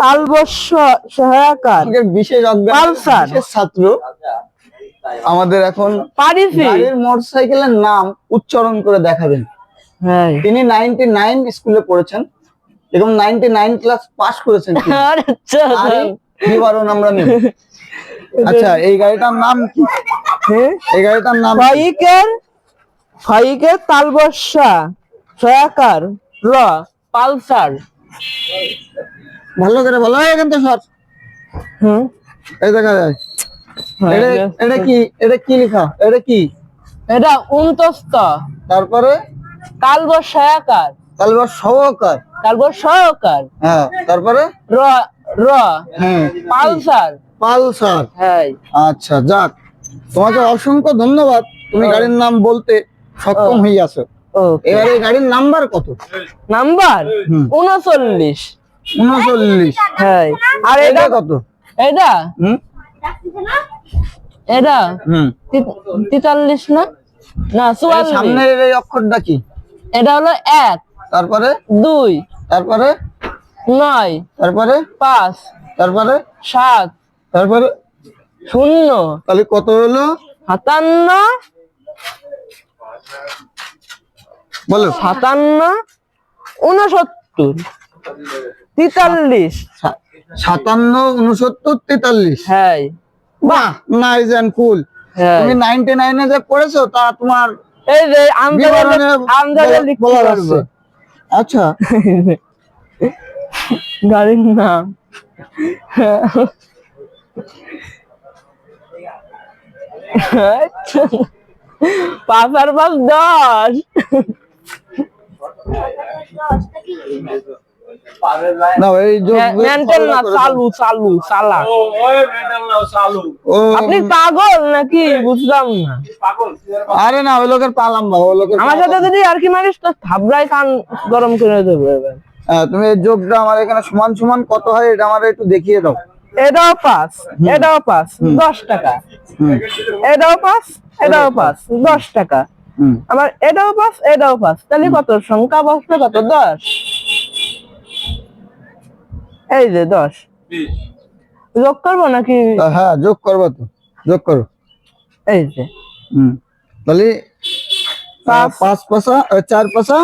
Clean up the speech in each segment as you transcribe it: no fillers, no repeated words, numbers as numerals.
তালবস্য সহায়কার বিশেষ পালসার বিশেষ ছাত্র আমাদের এখন পারিফি গাড়ির মোটরসাইকেলের নাম উচ্চারণ করে দেখাবেন। হ্যাঁ তিনি 99 স্কুলে পড়েছেন এবং 99 ক্লাস পাস করেছেন তিনি। আচ্ছা তারই বিবরণ আমরা নেব। আচ্ছা এই গাড়িটার নাম কি? এই গাড়িটার নাম ফাইকের তালবস্যা সহায়কার র পালসার। ভালো করে বলো এখান থেকে সর। এই দেখা যায় এটা কি? এটা কি লেখা? এটা কি? এটা উন্তস্ত তারপরে কালবস্য সহায়কার তালবস্য সহকার। কালবস্য সহায়কার হ্যাঁ তারপরে র র হ্যাঁ পালসার পালসার। হ্যাঁ আচ্ছা যাক, তোমাকে অসংখ্য ধন্যবাদ, তুমি গাড়ির নাম বলতে সক্ষম হয়ে আছো। এবারে গাড়ির নাম্বার কত? নাম্বার 39। 39। হ্যাঁ আর এটা এটা কত? এটা এটা 43 না না 44। সামনের এই অক্ষরটা কি? এটা হলো 1, তারপরে 2, তারপরে 9, তারপরে 5, তারপরে 7, তারপরে 0, তাহলে কত হলো? 57, বলো। 57, 69, 43। 57, 69, 43। হ্যাঁ বাহ, নাইস এন্ড কুল। তুমি 99 এ যে পড়েছো তা তোমার এই যে বিবরণে আমদানি লিখতে বলা পারবো। যাচ্ছে। আচ্ছা গাড়ির নাম পাঁচ আর 5 10। না এই যোগ মেন্টাল না, চালু চালু চালা। ও আপনি পাগল নাকি বুঝলাম না। আরে না, ওই লোকের পালাম বা ওই লোকের আমার সাথে যদি আর কি মারিস তো থাবড়াই কান গরম করে দেবে। তুমি এই যোগটা আমার এখানে সমান সমান কত হয় এটা আমার একটু দেখিয়ে দাও। এটাও 5, এটাও 5, 10 টাকা। এটাও 5, এটাও 5, 10 টাকা। আবার এটাও 5, এটাও 5, তাহলে কত সংখ্যা বসবে? কত? 10। এই যে 10 যোগ করবো নাকি? হ্যাঁ যোগ করবো তো, যোগ করো। এই যে তাহলে 5 পয়সা 4 পয়সা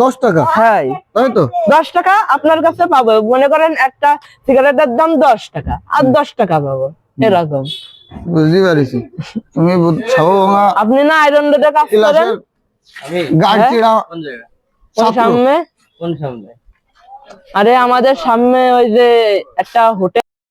10 টাকা। হ্যাঁ তাই তো 10 টাকা আপনার কাছে পাবো। মনে করেন একটা সিগারেটের দাম 10 টাকা আর 10 টাকা পাবো, এরকম। বুঝতে পারছি। তুমি আপনি না আয়রন রোডে কাজ করেন? গাড়িটা কোন সামনে? আরে আমাদের সামনে ওই যে একটা হোটেল